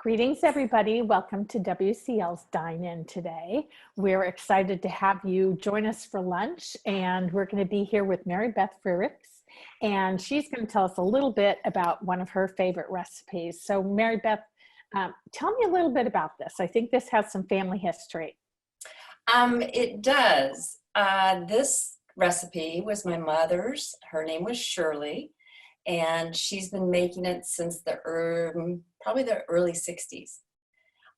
Greetings, everybody. Welcome to WCL's Dine-In today. We're excited to have you join us for lunch, and we're going to be here with Beth Friedrichs, and she's going to tell us a little bit about one of her favorite recipes. So Beth, tell me a little bit about this. I think this has some family history. It does. This recipe was my mother's. Her name was Shirley, and she's been making it since probably the early 60s.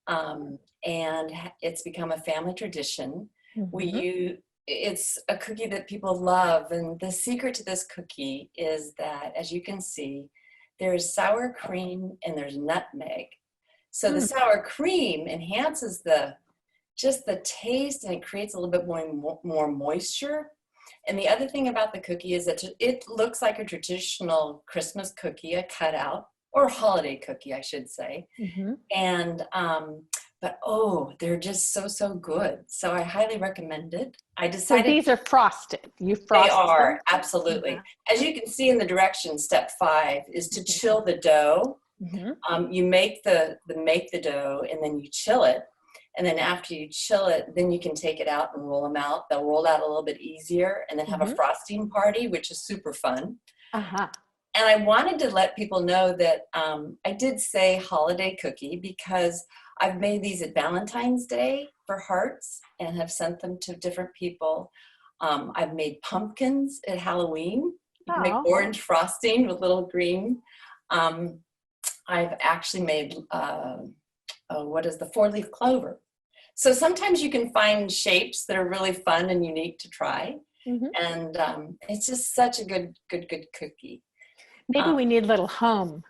And it's become a family tradition. Mm-hmm. It's a cookie that people love, and the secret to this cookie is that, as you can see, there's sour cream and there's nutmeg. So the sour cream enhances just the taste, and it creates a little bit more moisture. And the other thing about the cookie is that it looks like a traditional Christmas cookie, a cutout, or holiday cookie, I should say. Mm-hmm. And, but they're just so good. So I highly recommend it. So these are frosted. You frost They are, them? absolutely. Yeah. As you can see in the directions, step 5 is to chill the dough. Mm-hmm. You make the dough, and then you chill it. And then after you chill it, then you can take it out and roll them out. They'll roll out a little bit easier, and then have a frosting party, which is super fun. Uh-huh. And I wanted to let people know that I did say holiday cookie because I've made these at Valentine's Day for hearts and have sent them to different people. I've made pumpkins at Halloween. You can make orange frosting with little green. I've actually made, the 4-leaf clover. So sometimes you can find shapes that are really fun and unique to try. Mm-hmm. And it's just such a good cookie. Maybe we need little home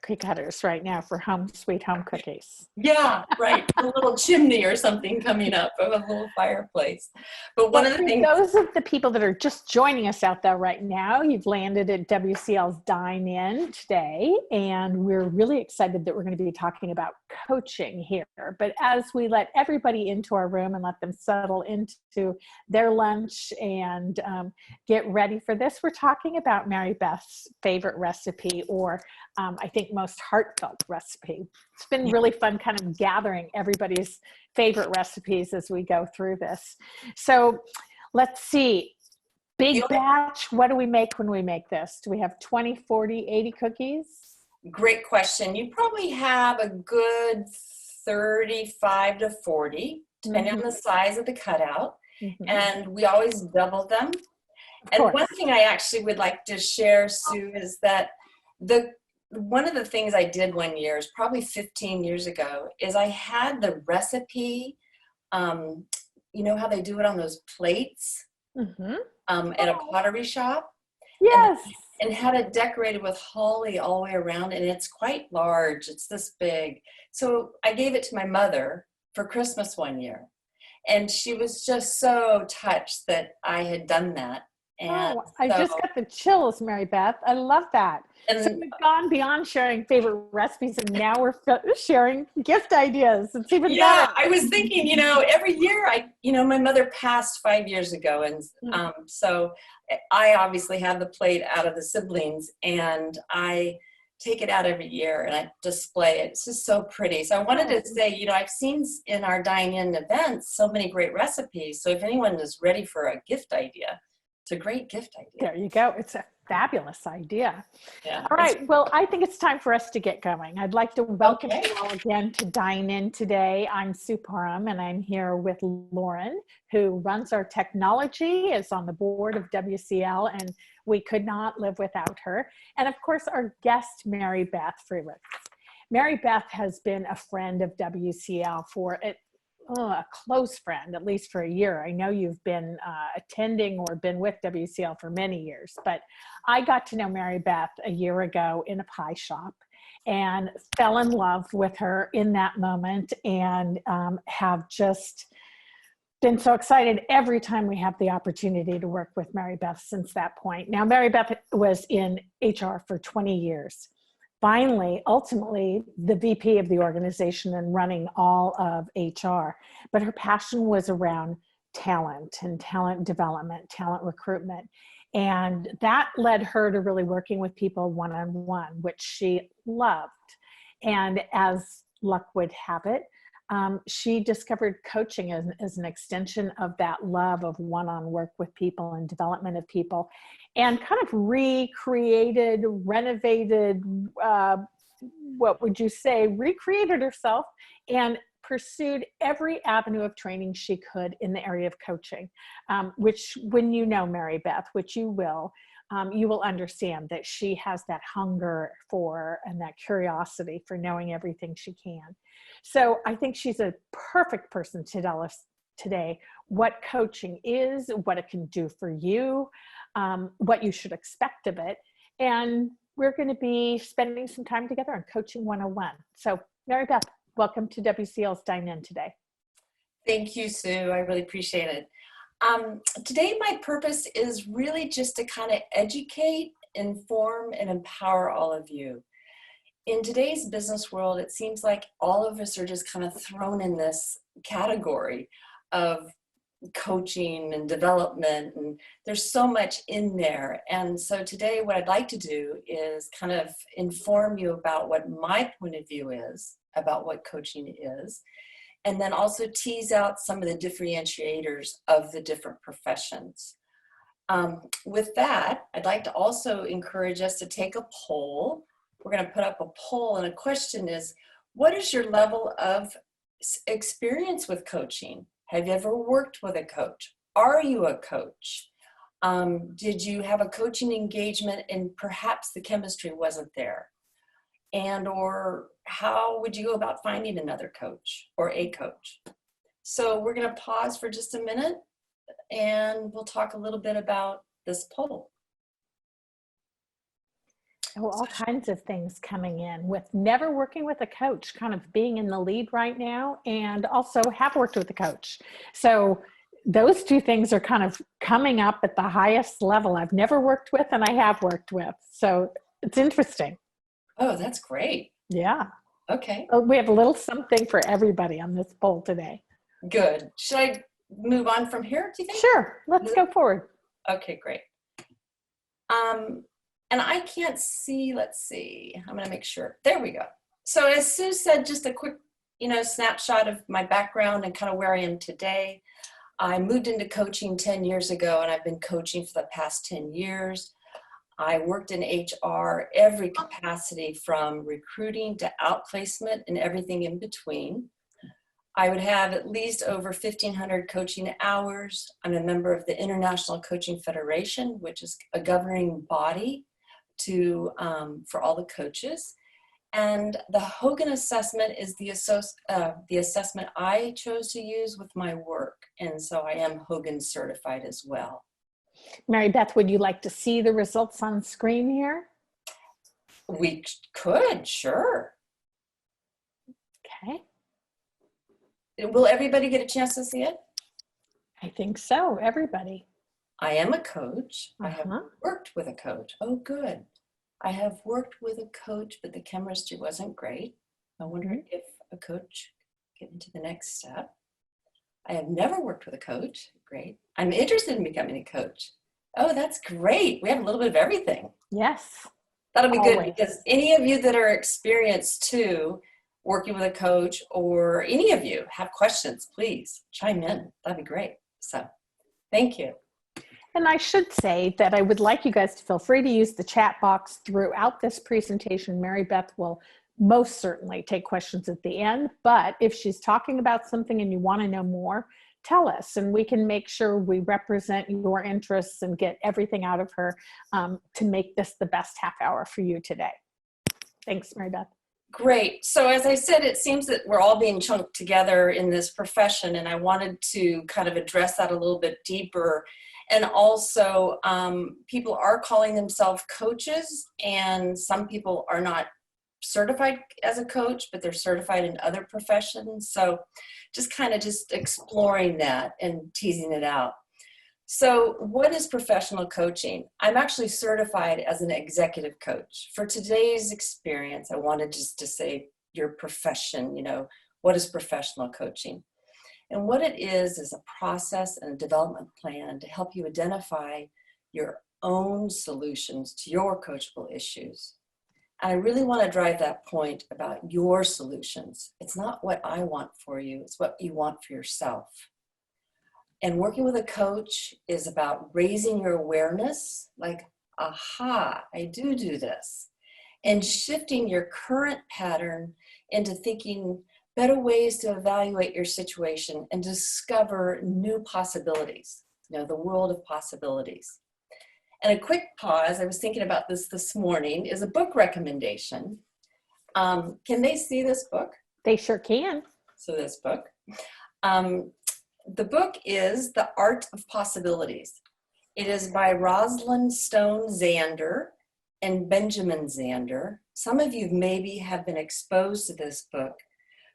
cookie cutters right now for sweet home cookies. Yeah, right. A little chimney or something coming up of a little fireplace. But one of the things, those of the people that are just joining us out there right now, you've landed at WCL's Dine-In today, and we're really excited that we're going to be talking about coaching here. But as we let everybody into our room and let them settle into their lunch and get ready for this, we're talking about Mary Beth's favorite recipe, or I think most heartfelt recipe. It's been really fun kind of gathering everybody's favorite recipes as we go through this. So let's see. Big batch, what do we make when we make this? Do we have 20, 40, 80 cookies? Great question. You probably have a good 35 to 40, depending on the size of the cutout. Mm-hmm. And we always double them. And one thing I actually would like to share, Sue, is that one of the things I did one year, is probably 15 years ago, is I had the recipe, you know how they do it on those plates at a pottery shop? Yes. And had it decorated with holly all the way around, and it's quite large. It's this big. So I gave it to my mother for Christmas one year, and she was just so touched that I had done that. And I just got the chills, Mary Beth. I love that. And so we've gone beyond sharing favorite recipes, and now we're sharing gift ideas. It's even better. I was thinking, every year my mother passed 5 years ago. And so I obviously have the plate out of the siblings, and I take it out every year and I display it. It's just so pretty. So I wanted to say, I've seen in our Dine-In events so many great recipes. So if anyone is ready for a gift idea, it's a great gift idea. There you go. It's a fabulous idea. Yeah. All right. Well, I think it's time for us to get going. I'd like to welcome you all again to Dine-In today. I'm Sue Parham, and I'm here with Lauren, who runs our technology, is on the board of WCL, and we could not live without her. And of course, our guest, Mary Beth Friedrichs. Mary Beth has been a friend of WCL for a close friend, at least for a year. I know you've been attending or been with WCL for many years, but I got to know Mary Beth a year ago in a pie shop and fell in love with her in that moment, and have just been so excited every time we have the opportunity to work with Mary Beth since that point. Now, Mary Beth was in HR for 20 years. Finally, ultimately, the VP of the organization and running all of HR. But her passion was around talent and talent development, talent recruitment. And that led her to really working with people one-on-one, which she loved. And as luck would have it, she discovered coaching as an extension of that love of one-on work with people and development of people, and kind of recreated, renovated, what would you say, recreated herself and pursued every avenue of training she could in the area of coaching, which when you know Mary Beth, which you will understand that she has that hunger for and that curiosity for knowing everything she can. So I think she's a perfect person to tell us today what coaching is, what it can do for you, what you should expect of it. And we're going to be spending some time together on Coaching 101. So Mary Beth, welcome to WCL's Dine-In today. Thank you, Sue. I really appreciate it. Today, my purpose is really just to kind of educate, inform, and empower all of you. In today's business world, it seems like all of us are just kind of thrown in this category of coaching and development, and there's so much in there. And so today, what I'd like to do is kind of inform you about what my point of view is about what coaching is, and then also tease out some of the differentiators of the different professions. With that, I'd like to also encourage us to take a poll. We're going to put up a poll, and a question is, what is your level of experience with coaching? Have you ever worked with a coach? Are you a coach? Did you have a coaching engagement and perhaps the chemistry wasn't there? And or how would you go about finding another coach or a coach? So we're going to pause for just a minute and we'll talk a little bit about this poll. Oh, all kinds of things coming in with never working with a coach, kind of being in the lead right now, and also have worked with a coach. So those two things are kind of coming up at the highest level. I've never worked with and I have worked with. So it's interesting. Oh, that's great. Yeah. Okay. We have a little something for everybody on this poll today. Good. Should I move on from here, do you think? Sure. Let's go forward. Okay, great. And I can't see, let's see, I'm going to make sure. There we go. So as Sue said, just a quick, snapshot of my background and kind of where I am today. I moved into coaching 10 years ago, and I've been coaching for the past 10 years. I worked in HR, every capacity from recruiting to outplacement and everything in between. I would have at least over 1,500 coaching hours. I'm a member of the International Coaching Federation, which is a governing body for all the coaches. And the Hogan assessment is the assessment I chose to use with my work. And so I am Hogan certified as well. Mary Beth, would you like to see the results on screen here? We could, sure. Okay. Will everybody get a chance to see it? I think so, everybody. I am a coach. I have worked with a coach. Oh, good. I have worked with a coach, but the chemistry wasn't great. I wonder if a coach get into the next step. I have never worked with a coach. Great. I'm interested in becoming a coach. Oh, that's great. We have a little bit of everything. Yes. That'll be good, because any of you that are experienced too, working with a coach, or any of you have questions, please chime in. That'd be great. So thank you. And I should say that I would like you guys to feel free to use the chat box throughout this presentation. Mary Beth will most certainly take questions at the end, but if she's talking about something and you want to know more, tell us, and we can make sure we represent your interests and get everything out of her to make this the best half hour for you today. Thanks, Mary Beth. Great. So as I said, it seems that we're all being chunked together in this profession, and I wanted to kind of address that a little bit deeper. And also, people are calling themselves coaches, and some people are not certified as a coach, but they're certified in other professions. So just kind of exploring that and teasing it out. So what is professional coaching? I'm actually certified as an executive coach. For today's experience, I wanted just to say your profession, what is professional coaching? And what it is a process and a development plan to help you identify your own solutions to your coachable issues. And I really want to drive that point about your solutions. It's not what I want for you, it's what you want for yourself. And working with a coach is about raising your awareness, like, aha, I do this, and shifting your current pattern into thinking better ways to evaluate your situation and discover new possibilities, the world of possibilities. And a quick pause, I was thinking about this morning, is a book recommendation. Can they see this book? They sure can. So this book. The book is The Art of Possibilities. It is by Rosalind Stone Zander and Benjamin Zander. Some of you maybe have been exposed to this book,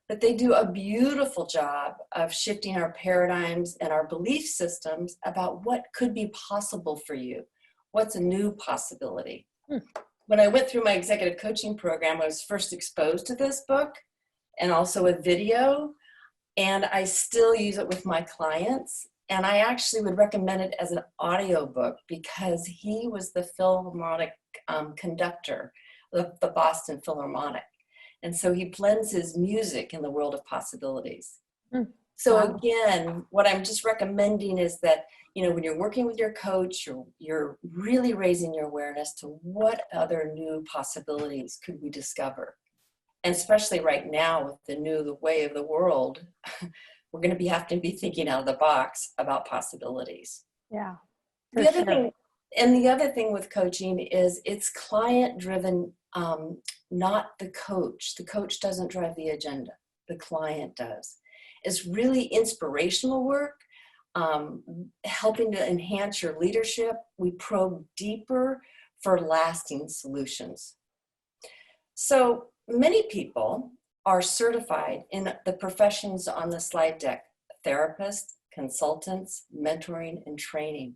but they do a beautiful job of shifting our paradigms and our belief systems about what could be possible for you. What's a new possibility? When I went through my executive coaching program, I was first exposed to this book and also a video, and I still use it with my clients. And I actually would recommend it as an audiobook because he was the Philharmonic conductor of the Boston Philharmonic. And so he blends his music in the world of possibilities. So again, what I'm just recommending is that, when you're working with your coach, you're really raising your awareness to what other new possibilities could we discover. And especially right now with the way of the world, we're going to have to be thinking out of the box about possibilities. Yeah. The other thing with coaching is it's client driven, not the coach. The coach doesn't drive the agenda. The client does. It's really inspirational work, helping to enhance your leadership. We probe deeper for lasting solutions. So many people are certified in the professions on the slide deck: therapists, consultants, mentoring, and training.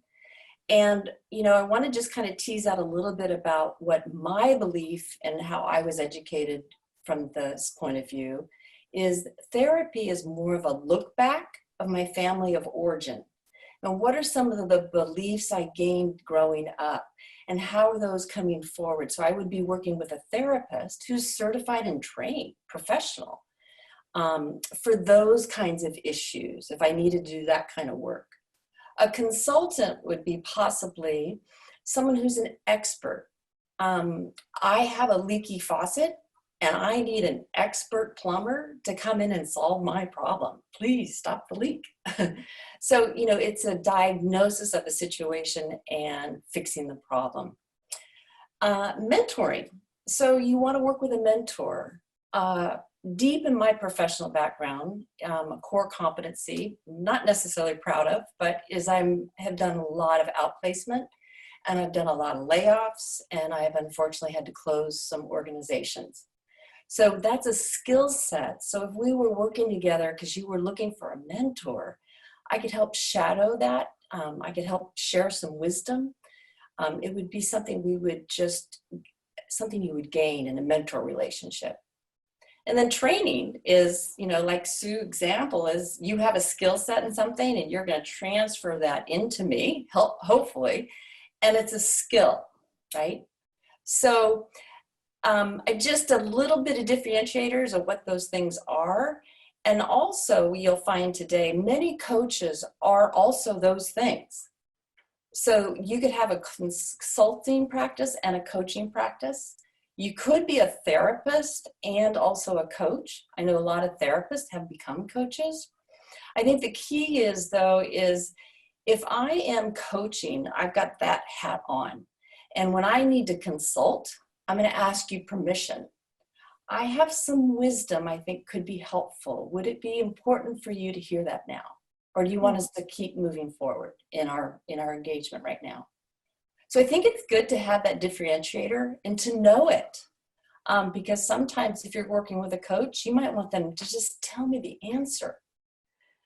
And, I want to just kind of tease out a little bit about what my belief and how I was educated from this point of view is therapy is more of a look back of my family of origin. And what are some of the beliefs I gained growing up and how are those coming forward? So I would be working with a therapist who's certified and trained professional for those kinds of issues, if I needed to do that kind of work. A consultant would be possibly someone who's an expert. I have a leaky faucet and I need an expert plumber to come in and solve my problem. Please stop the leak. So, it's a diagnosis of a situation and fixing the problem. Mentoring. So you want to work with a mentor. Deep in my professional background, a core competency, not necessarily proud of, but is I have done a lot of outplacement and I've done a lot of layoffs and I have unfortunately had to close some organizations. So that's a skill set. So if we were working together because you were looking for a mentor, I could help shadow that. I could help share some wisdom. It would be something something you would gain in a mentor relationship. And then training is, like Sue's example is you have a skill set in something and you're going to transfer that into me, hopefully, and it's a skill, right? So just a little bit of differentiators of what those things are. And also you'll find today, many coaches are also those things. So you could have a consulting practice and a coaching practice. You could be a therapist and also a coach. I know a lot of therapists have become coaches. I think the key is if I am coaching, I've got that hat on. And when I need to consult, I'm going to ask you permission. I have some wisdom I think could be helpful. Would it be important for you to hear that now? Or do you want us to keep moving forward in our engagement right now? So I think it's good to have that differentiator and to know it. Because sometimes if you're working with a coach, you might want them to just tell me the answer.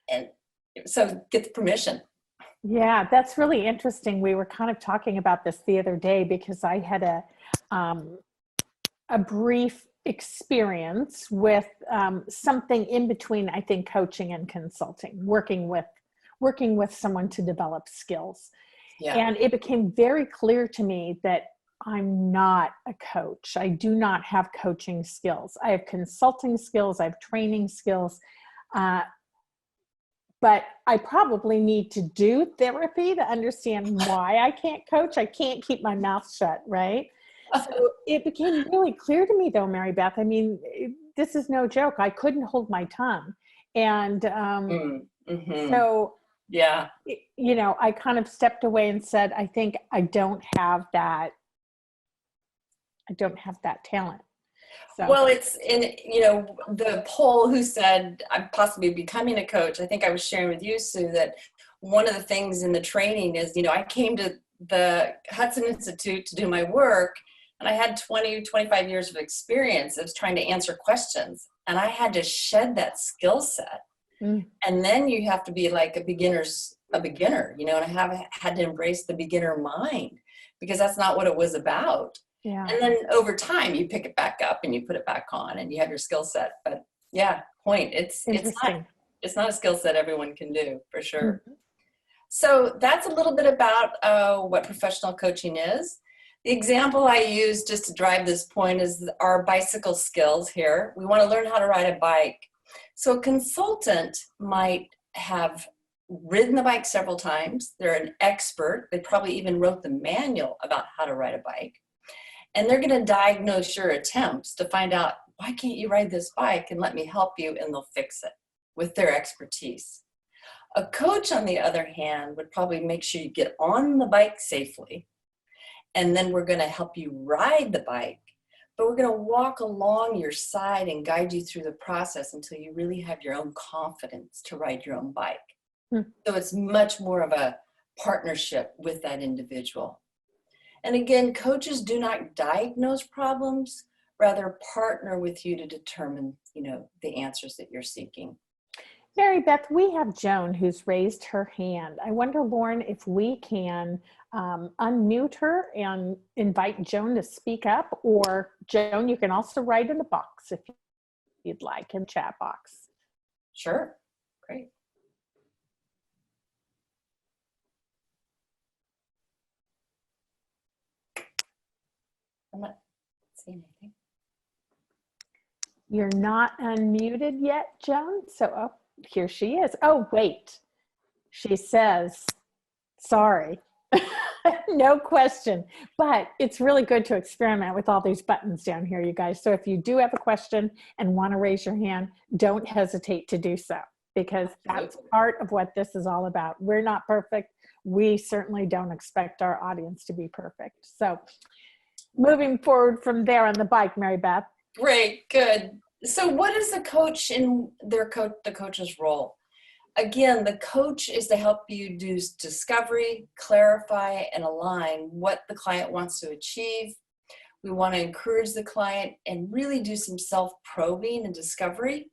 And so get the permission. Yeah, that's really interesting. We were kind of talking about this the other day because I had a brief experience with something in between, I think, coaching and consulting, working with someone to develop skills. Yeah. And it became very clear to me that I'm not a coach. I do not have coaching skills. I have consulting skills. I have training skills. Uh, but I probably need to do therapy to understand why I can't coach. I can't keep my mouth shut, right? So it became really clear to me, though, Mary Beth. I mean, this is no joke. I couldn't hold my tongue. And so, yeah, you know, I kind of stepped away and said, I think I don't have that talent. So. well, it's in, you know, the poll who said I'm possibly becoming a coach. I think I was sharing with you, Sue, that one of the things in the training is, you know, I came to the Hudson Institute to do my work, and I had 20, 25 years of experience of trying to answer questions, and I had to shed that skill set. And then you have to be like a beginner, you know, and I have had to embrace the beginner mind, because that's not what it was about. Yeah. And then over time you pick it back up and you put it back on and you have your skill set. But yeah, point. It's not a skill set everyone can do, for sure. So that's a little bit about what professional coaching is. The example I use just to drive this point is our bicycle skills here. We want to learn how to ride a bike. So a consultant might have ridden the bike several times. They're an expert. They probably even wrote the manual about how to ride a bike. And they're going to diagnose your attempts to find out, why can't you ride this bike, and let me help you, and they'll fix it with their expertise. A coach, on the other hand, would probably make sure you get on the bike safely, and then we're going to help you ride the bike, but we're going to walk along your side and guide you through the process until you really have your own confidence to ride your own bike. So it's much more of a partnership with that individual. And again, coaches do not diagnose problems, rather partner with you to determine, you know, the answers that you're seeking. Mary Beth, we have Joan who's raised her hand. I wonder, Lauren, if we can unmute her and invite Joan to speak up, or Joan, you can also write in the box if you'd like, in the chat box. Sure, great. I'm not seeing anything. You're not unmuted yet, Joan. So, oh, here she is. Oh, wait. She says, sorry. No question. But it's really good to experiment with all these buttons down here, you guys. So if you do have a question and want to raise your hand, don't hesitate to do so, because that's part of what this is all about. We're not perfect. We certainly don't expect our audience to be perfect. So moving forward from there on the bike, Mary Beth. Great, good. So what is the coach in the coach's role? Again, the coach is to help you do discovery, clarify, and align what the client wants to achieve. We want to encourage the client and really do some self-probing and discovery.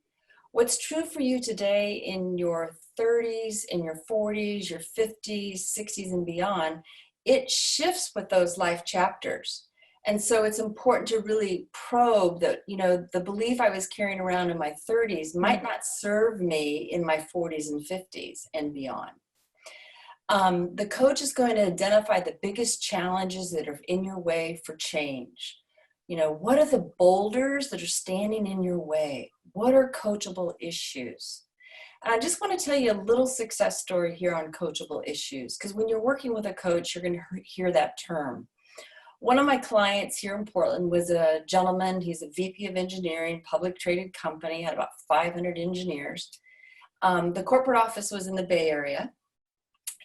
What's true for you today in your 30s, in your 40s, your 50s, 60s, and beyond, it shifts with those life chapters. And so it's important to really probe that, you know, the belief I was carrying around in my 30s might not serve me in my 40s and 50s and beyond. The coach is going to identify the biggest challenges that are in your way for change. You know, what are the boulders that are standing in your way? What are coachable issues? And I just want to tell you a little success story here on coachable issues, because when you're working with a coach, you're going to hear that term. One of my clients here in Portland was a gentleman. He's a VP of engineering, public traded company, had about 500 engineers. The corporate office was in the Bay Area.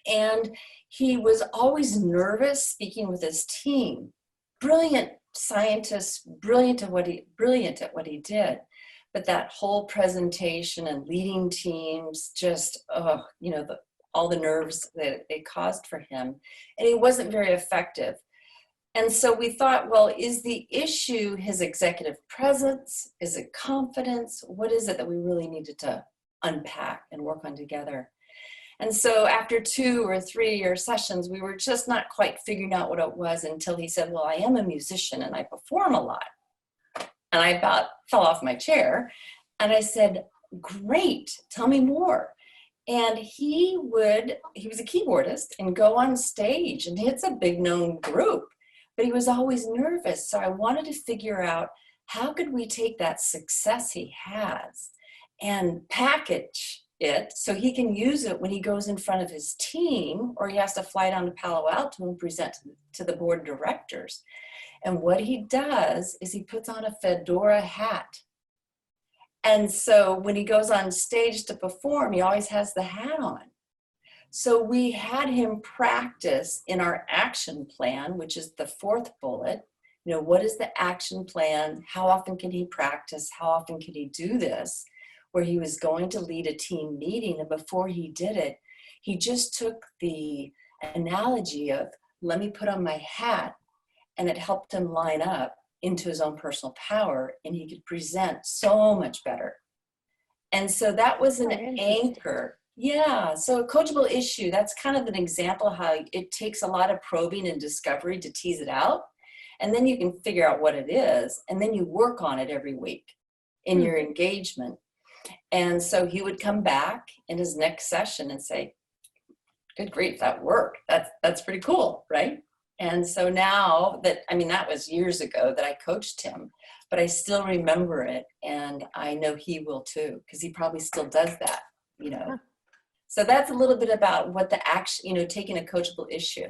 And he was always nervous speaking with his team. Brilliant scientist, brilliant at what he did. But that whole presentation and leading teams, just, you know, all the nerves that it caused for him. And he wasn't very effective. And so we thought, well, is the issue his executive presence? Is it confidence? What is it that we really needed to unpack and work on together? And so after 2 or 3 year sessions, we were just not quite figuring out what it was until he said, well, I am a musician and I perform a lot. And I about fell off my chair. And I said, great, tell me more. And he was a keyboardist and go on stage, and it's a big known group. but he was always nervous. So I wanted to figure out, how could we take that success he has and package it so he can use it when he goes in front of his team, or he has to fly down to Palo Alto and present to the board of directors. And what he does is he puts on a fedora hat. And so when he goes on stage to perform, he always has the hat on. So we had him practice in our action plan, which is the fourth bullet. You know, what is the action plan? How often can he practice? How often can he do this? Where he was going to lead a team meeting, and before he did it, he just took the analogy of, let me put on my hat, and it helped him line up into his own personal power, and he could present so much better. And so that was an anchor. Yeah, so a coachable issue, that's kind of an example how it takes a lot of probing and discovery to tease it out. And then you can figure out what it is, and then you work on it every week in your engagement. And so he would come back in his next session and say, good grief, that worked. That's pretty cool, right? And so now that, I mean, that was years ago that I coached him, but I still remember it, and I know he will too, because he probably still does that, you know. So that's a little bit about what the action, you know, taking a coachable issue.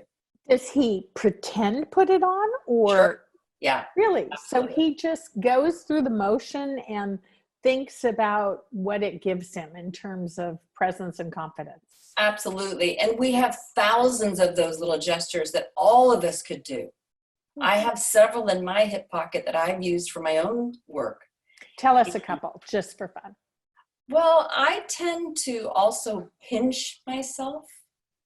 Does he pretend put it on, or? Sure. Yeah. Really? Absolutely. So he just goes through the motion and thinks about what it gives him in terms of presence and confidence. Absolutely. And we have thousands of those little gestures that all of us could do. I have several in my hip pocket that I've used for my own work. Tell us a couple, just for fun. Well, I tend to also pinch myself,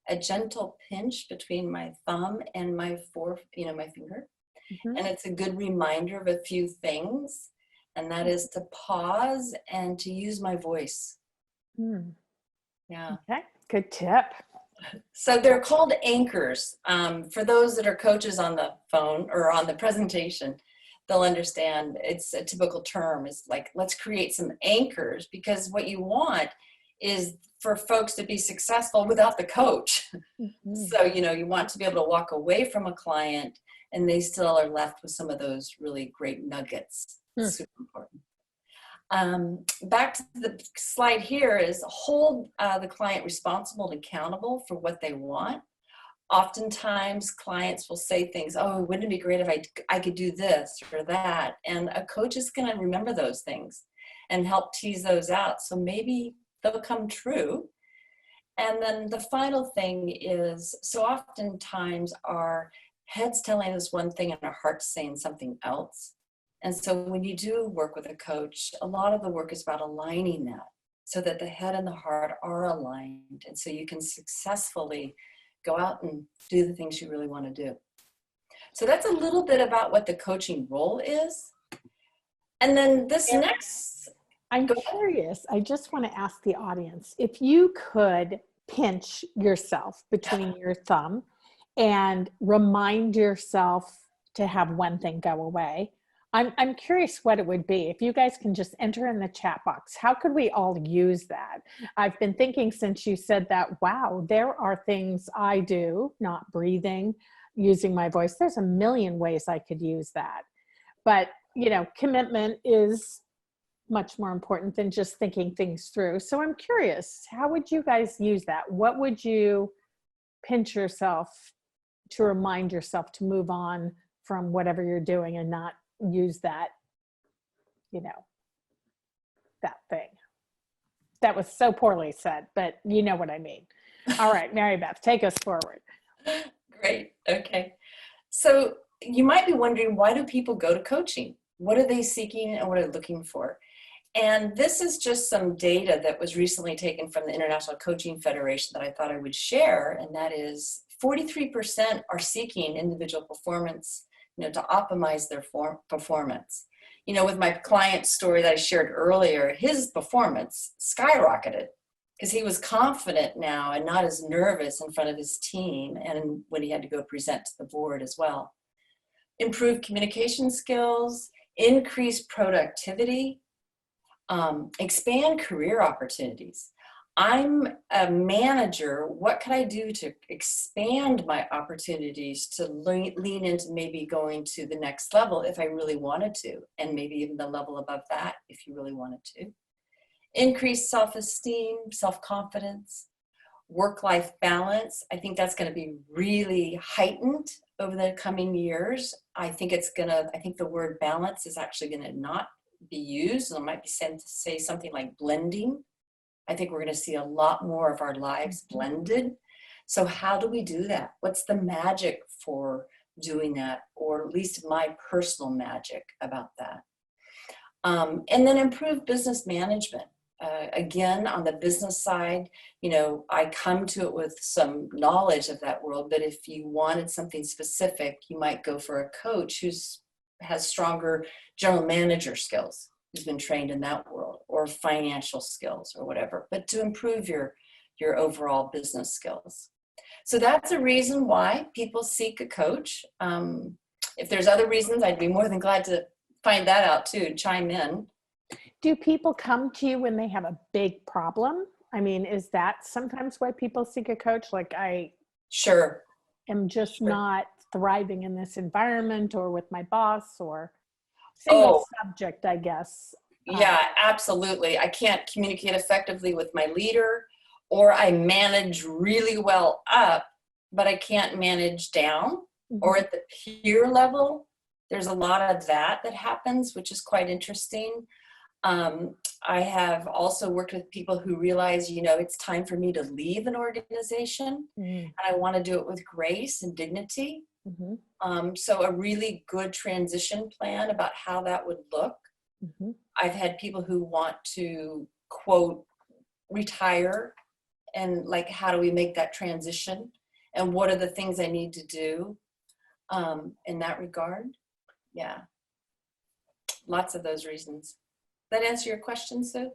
a gentle pinch between my thumb and my my finger. Mm-hmm. And it's a good reminder of a few things. And that is to pause and to use my voice. Yeah. Okay, good tip. So they're called anchors. For those that are coaches on the phone or on the presentation, they'll understand it's a typical term. It's like, let's create some anchors, because what you want is for folks to be successful without the coach. Mm-hmm. So, you know, you want to be able to walk away from a client and they still are left with some of those really great nuggets. Super important. Back to the slide here is hold the client responsible and accountable for what they want. Oftentimes clients will say things, oh, wouldn't it be great if I could do this or that? And a coach is going to remember those things and help tease those out. So maybe they'll come true. And then the final thing is, so oftentimes our head's telling us one thing and our heart's saying something else. And so when you do work with a coach, a lot of the work is about aligning that so that the head and the heart are aligned. And so you can successfully go out and do the things you really want to do. So that's a little bit about what the coaching role is. And then this next... I'm curious, I just want to ask the audience, if you could pinch yourself between your thumb and remind yourself to have one thing go away, I'm curious what it would be. If you guys can just enter in the chat box, how could we all use that? I've been thinking since you said that, wow, there are things I do, not breathing, using my voice. There's a million ways I could use that. But, you know, commitment is much more important than just thinking things through. So I'm curious, how would you guys use that? What would you pinch yourself to remind yourself to move on from whatever you're doing and not use that, you know, that thing? That was so poorly said, but you know what I mean. All right, Mary Beth, take us forward. Great. Okay. So you might be wondering, why do people go to coaching? What are they seeking and what are they looking for? And this is just some data that was recently taken from the International Coaching Federation that I thought I would share. And that is 43% are seeking individual performance, you know, to optimize their performance. You know, with my client story that I shared earlier, his performance skyrocketed because he was confident now and not as nervous in front of his team and when he had to go present to the board as well. Improved communication skills, increased productivity, expand career opportunities. I'm a manager. What can I do to expand my opportunities to lean into maybe going to the next level if I really wanted to, and maybe even the level above that if you really wanted to. Increase self-esteem, self-confidence, work-life balance. I think that's going to be really heightened over the coming years. I think the word balance is actually going to not be used. I might be sent to say something like blending. I think we're going to see a lot more of our lives blended. So how do we do that? What's the magic for doing that? Or at least my personal magic about that. And then improve business management. Again, on the business side, I come to it with some knowledge of that world, but if you wanted something specific, you might go for a coach has stronger general manager skills, who's been trained in that world, or financial skills or whatever, but to improve your overall business skills. So that's a reason why people seek a coach. If there's other reasons, I'd be more than glad to find that out too, chime in. Do people come to you when they have a big problem? I mean, is that sometimes why people seek a coach? Like, I Sure. am just not thriving in this environment, or with my boss, or same subject, I guess. Yeah, absolutely. I can't communicate effectively with my leader, or I manage really well up, but I can't manage down. Or at the peer level. There's a lot of that happens, which is quite interesting. I have also worked with people who realize, it's time for me to leave an organization, and I want to do it with grace and dignity. So a really good transition plan about how that would look. I've had people who want to, quote, retire, and like, how do we make that transition? And what are the things I need to do in that regard? Yeah. Lots of those reasons. That answer your question, Sue?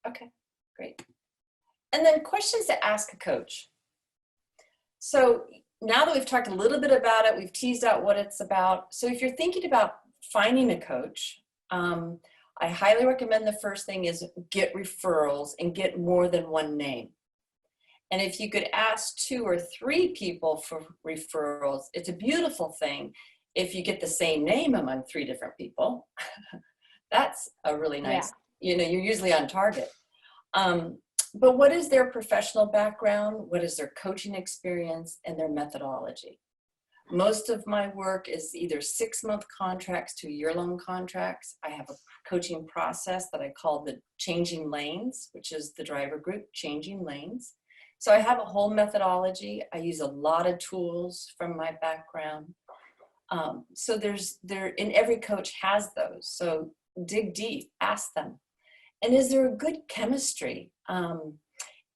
Okay, great. And then questions to ask a coach. So now that we've talked a little bit about it, we've teased out what it's about. So if you're thinking about finding a coach, I highly recommend the first thing is get referrals and get more than one name. And if you could ask 2 or 3 people for referrals, it's a beautiful thing. If you get the same name among 3 different people, that's a really nice, you're usually on target. But what is their professional background? What is their coaching experience and their methodology? Most of my work is either 6-month contracts to year-long contracts. I have a coaching process that I call the Changing Lanes, which is the driver group, Changing Lanes. So I have a whole methodology. I use a lot of tools from my background. So and every coach has those. So dig deep, ask them. And is there a good chemistry?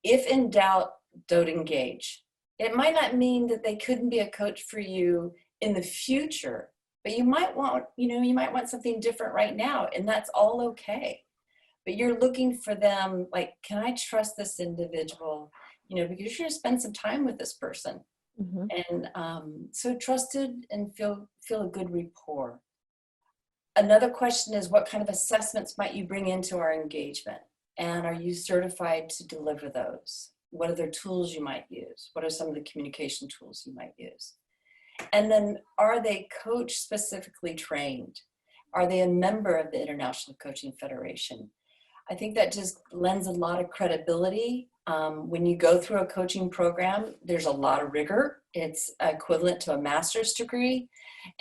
If in doubt, don't engage. It might not mean that they couldn't be a coach for you in the future, but you might want something different right now, and that's all okay. But you're looking for them, like, can I trust this individual? Because you're going to spend some time with this person. And so trusted and feel a good rapport. Another question is, what kind of assessments might you bring into our engagement? And are you certified to deliver those? What are the tools you might use? What are some of the communication tools you might use? And then, are they coach specifically trained? Are they a member of the International Coaching Federation? I think that just lends a lot of credibility. When you go through a coaching program, there's a lot of rigor. It's equivalent to a master's degree.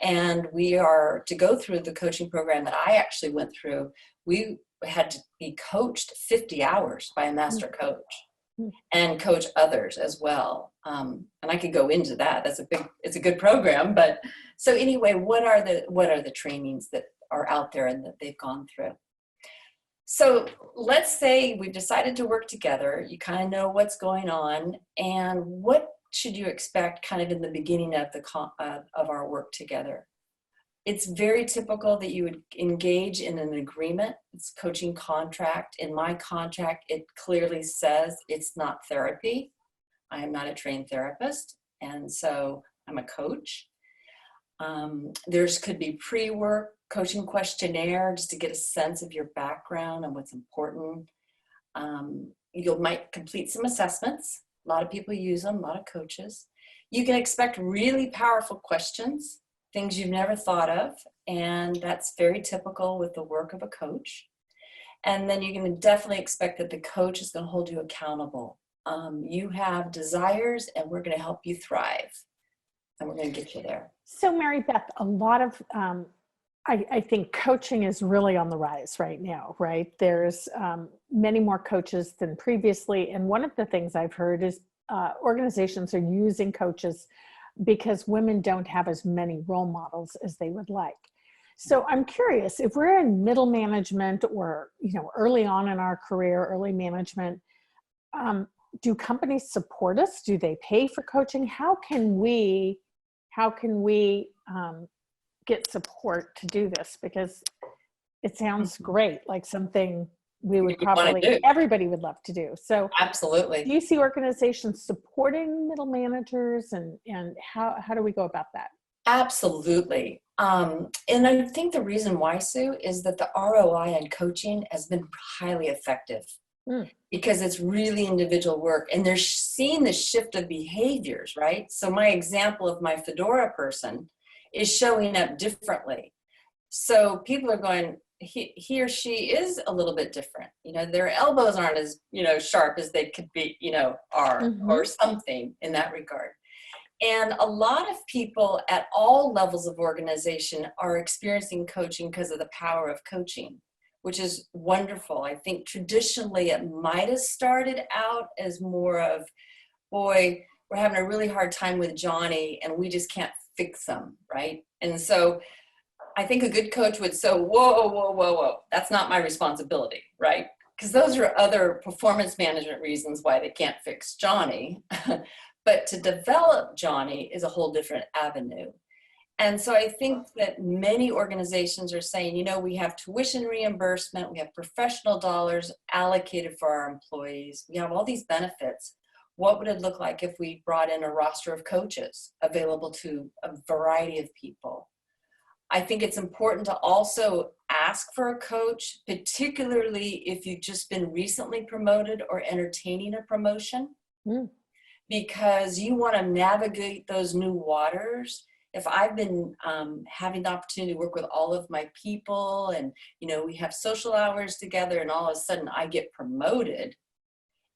And to go through the coaching program that I actually went through, we had to be coached 50 hours by a master coach and coach others as well. And I could go into that. It's a good program. But so anyway, what are the trainings that are out there and that they've gone through? So let's say we've decided to work together. You kind of know what's going on, and what should you expect kind of in the beginning of our work together? It's very typical that you would engage in an agreement. It's coaching contract. In my contract, it clearly says it's not therapy. I am not a trained therapist, and so I'm a coach. There's could be pre-work coaching questionnaire just to get a sense of your background and what's important. You might complete some assessments. A lot of people use them, a lot of coaches. You can expect really powerful questions, things you've never thought of, and that's very typical with the work of a coach. And then you can definitely expect that the coach is going to hold you accountable. You have desires, and we're going to help you thrive, and we're going to get you there. So Mary Beth, a lot of, I think coaching is really on the rise right now, right? There's many more coaches than previously. And one of the things I've heard is organizations are using coaches because women don't have as many role models as they would like. So I'm curious, if we're in middle management or, early on in our career, early management, do companies support us? Do they pay for coaching? How can we get support to do this? Because it sounds great, like something we would everybody would love to do. So absolutely. Do you see organizations supporting middle managers, and how do we go about that? Absolutely. And I think the reason why, Sue, is that the ROI on coaching has been highly effective because it's really individual work, and they're seeing the shift of behaviors, right? So my example of my Fedora person is showing up differently. So people are going, he or she is a little bit different. Their elbows aren't as, sharp as they could be, or something in that regard. And a lot of people at all levels of organization are experiencing coaching because of the power of coaching, which is wonderful. I think traditionally it might have started out as more of, boy, we're having a really hard time with Johnny and we just can't fix him, right? And so I think a good coach would say, whoa, that's not my responsibility, right? Because those are other performance management reasons why they can't fix Johnny. But to develop Johnny is a whole different avenue. And so I think that many organizations are saying, we have tuition reimbursement, we have professional dollars allocated for our employees, we have all these benefits. What would it look like if we brought in a roster of coaches available to a variety of people? I think it's important to also ask for a coach, particularly if you've just been recently promoted or entertaining a promotion. Because you want to navigate those new waters. If I've been having the opportunity to work with all of my people and, we have social hours together and all of a sudden I get promoted,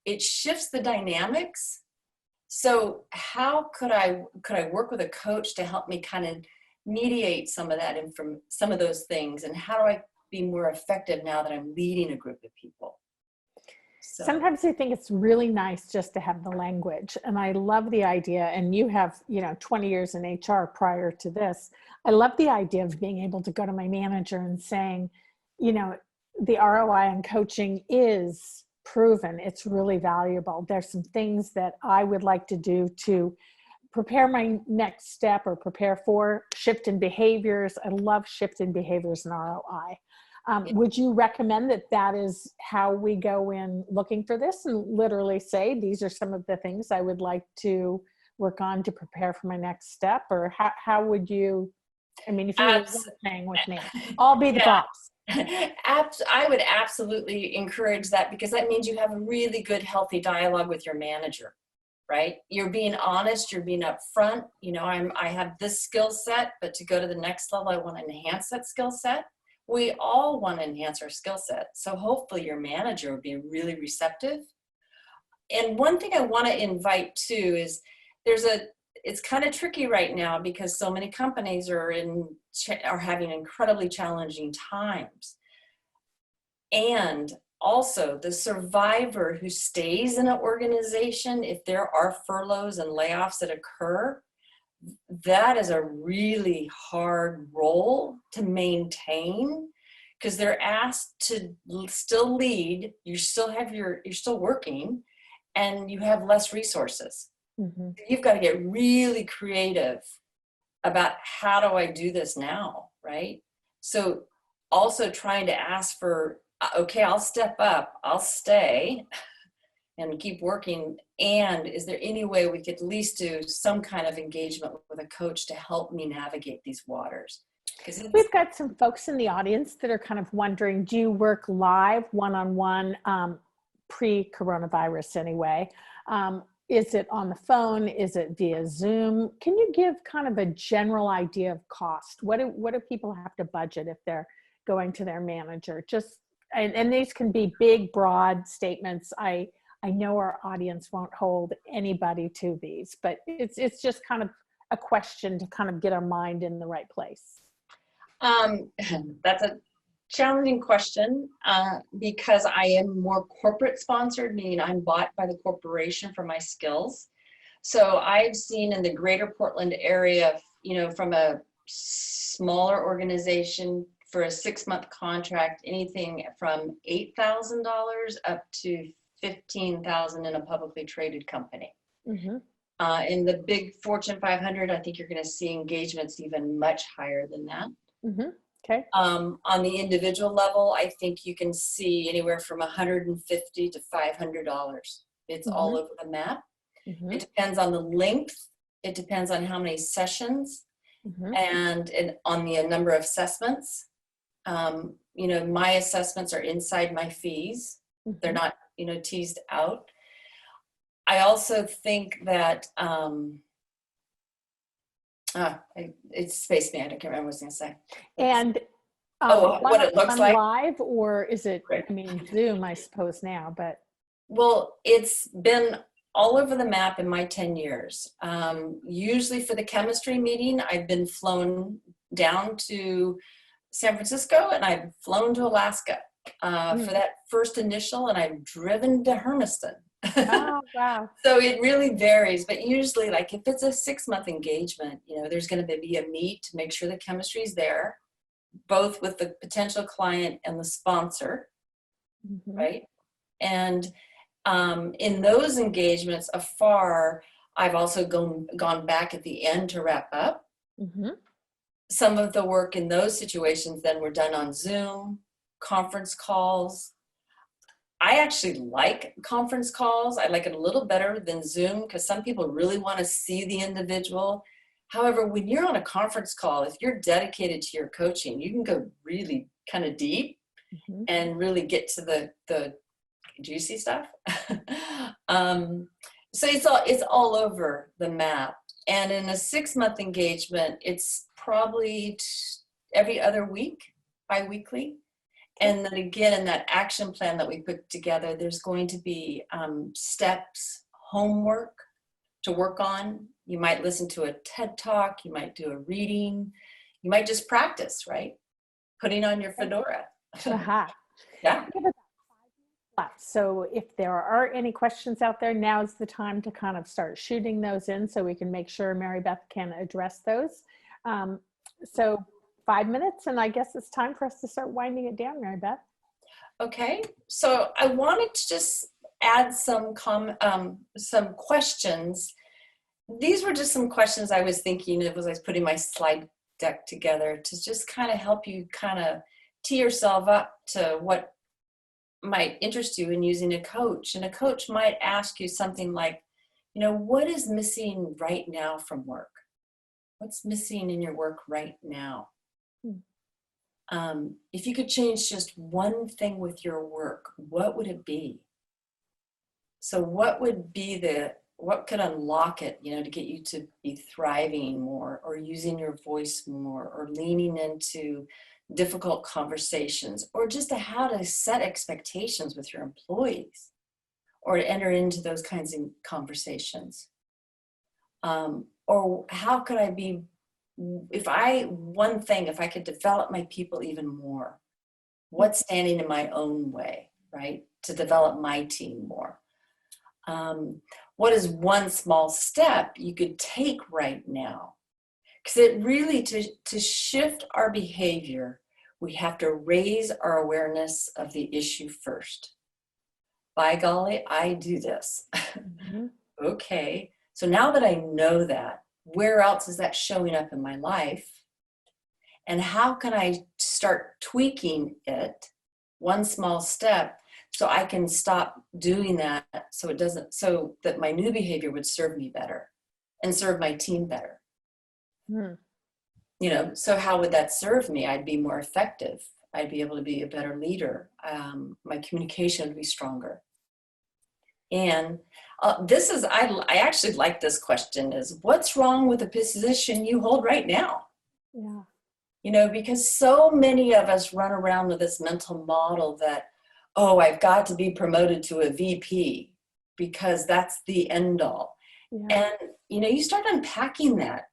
it shifts the dynamics. So how could I work with a coach to help me kind of mediate some of that and from some of those things? And how do I be more effective now that I'm leading a group of people? So. Sometimes I think it's really nice just to have the language. And I love the idea, and you have, 20 years in HR prior to this. I love the idea of being able to go to my manager and saying, the ROI on coaching is proven. It's really valuable. There's some things that I would like to do to prepare my next step or prepare for shift in behaviors. I love shift in behaviors and ROI. Would you recommend that is how we go in looking for this and literally say, these are some of the things I would like to work on to prepare for my next step? Or how would you, if you were saying with me, I'll be the boss. I would absolutely encourage that, because that means you have a really good, healthy dialogue with your manager, right? You're being honest, you're being upfront. I have this skill set, but to go to the next level, I want to enhance that skill set. We all want to enhance our skill set. So hopefully your manager will be really receptive. And one thing I want to invite too is it's kind of tricky right now because so many companies are having incredibly challenging times. And also the survivor who stays in an organization, if there are furloughs and layoffs that occur, that is a really hard role to maintain, because they're asked to still lead. You're still working, and you have less resources. You've got to get really creative about, how do I do this now, right? So also trying to ask for, okay, I'll step up, I'll stay and keep working. And is there any way we could at least do some kind of engagement with a coach to help me navigate these waters? We've got some folks in the audience that are kind of wondering, do you work live one-on-one pre-coronavirus anyway. Is it on the phone? Is it via Zoom? Can you give kind of a general idea of cost? What do people have to budget if they're going to their manager? Just, and these can be big, broad statements. I know our audience won't hold anybody to these, but it's just kind of a question to kind of get our mind in the right place. That's a challenging question because I am more corporate sponsored, meaning I'm bought by the corporation for my skills. So I've seen in the greater Portland area, from a smaller organization for a 6-month contract, anything from $8,000 up to $15,000 in a publicly traded company. Mm-hmm. In the big Fortune 500, I think you're going to see engagements even much higher than that. Mm-hmm. Okay. On the individual level, I think you can see anywhere from $150 to $500. It's Mm-hmm. all over the map. Mm-hmm. It depends on the length. It depends on how many sessions, Mm-hmm. and on the number of assessments. My assessments are inside my fees. Mm-hmm. They're not, teased out. I also think that it's spaced me. I can't remember what I was going to say. And what it looks like live, or is it? Right. I mean, Zoom, I suppose now, but well, it's been all over the map in my 10 years. Usually for the chemistry meeting, I've been flown down to San Francisco and I've flown to Alaska for that first initial, and I've driven to Hermiston. Oh, wow. So it really varies, but usually, like if it's a 6-month engagement, there's going to be a meet to make sure the chemistry is there, both with the potential client and the sponsor, Mm-hmm. right? And in those engagements afar, I've also gone back at the end to wrap up. Mm-hmm. Some of the work in those situations then were done on Zoom, conference calls. I actually like conference calls. I like it a little better than Zoom because some people really want to see the individual. However, when you're on a conference call, if you're dedicated to your coaching, you can go really kind of deep Mm-hmm. and really get to the juicy stuff. So it's all over the map. And in a 6-month engagement, it's probably every other week, bi-weekly. And then again, in that action plan that we put together, there's going to be steps, homework to work on. You might listen to a TED Talk, you might do a reading, you might just practice, right? Putting on your fedora. Uh-huh. Yeah. So if there are any questions out there, now's the time to kind of start shooting those in so we can make sure Mary Beth can address those. So 5 minutes, and I guess it's time for us to start winding it down, Mary Beth. Okay, so I wanted to just add some questions. These were just some questions I was thinking of as I was putting my slide deck together to just kind of help you kind of tee yourself up to what might interest you in using a coach. And a coach might ask you something like, what is missing right now from work? What's missing in your work right now? If you could change just one thing with your work, what would it be? So what would be what could unlock it, to get you to be thriving more, or using your voice more, or leaning into difficult conversations, or just how to set expectations with your employees, or to enter into those kinds of conversations? Or how could I be, if I could develop my people even more, what's standing in my own way, right? To develop my team more. What is one small step you could take right now? Because it really, to shift our behavior, we have to raise our awareness of the issue first. By golly, I do this. Mm-hmm. Okay, so now that I know that, where else is that showing up in my life? And how can I start tweaking it, one small step, so I can stop doing that, so that my new behavior would serve me better and serve my team better. So how would that serve me? I'd be more effective. I'd be able to be a better leader. My communication would be stronger. And I actually like this question is, what's wrong with the position you hold right now? Yeah. You know, because so many of us run around with this mental model that, oh, I've got to be promoted to a VP because that's the end all. Yeah. And, you know, you start unpacking that.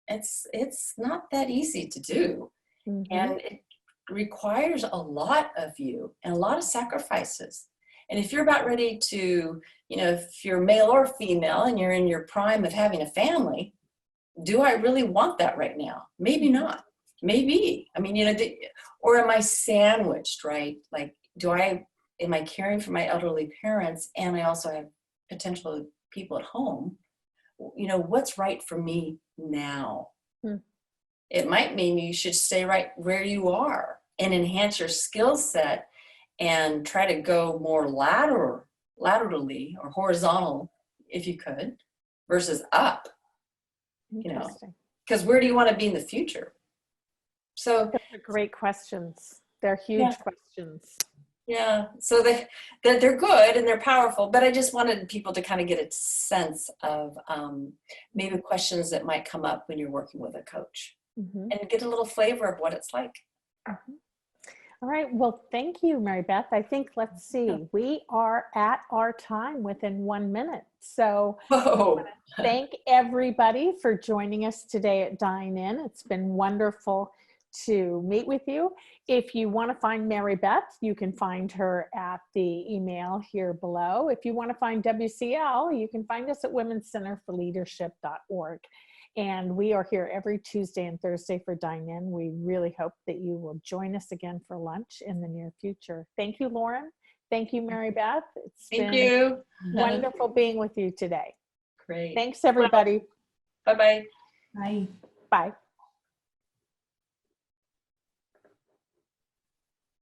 It's not that easy to do. Mm-hmm. And it requires a lot of you and a lot of sacrifices. And if you're about ready to, you know, if you're male or female and you're in your prime of having a family, do I really want that right now? Maybe not. Maybe. I mean, you know, or am I sandwiched, right? Like, am I caring for my elderly parents and I also have potential people at home? You know, what's right for me now? It might mean you should stay right where you are and enhance your skill set and try to go more laterally or horizontal, if you could, versus up, you know, because where do you want to be in the future? So those are great questions. They're huge questions. Yeah, so they're good and they're powerful, but I just wanted people to kind of get a sense of maybe questions that might come up when you're working with a coach and get a little flavor of what it's like. All right, well, thank you, Mary Beth. I think, let's see, we are at our time within 1 minute. So I want to thank everybody for joining us today at Dine-In. It's been wonderful to meet with you. If you want to find Mary Beth, you can find her at the email here below. If you want to find WCL, you can find us at womenscenterforleadership.org. And we are here every Tuesday and Thursday for Dine-In. We really hope that you will join us again for lunch in the near future. Thank you, Lauren. Thank you, Mary Beth. It's been wonderful being with you today. Great. Thanks, everybody. Bye-bye. Bye. Bye.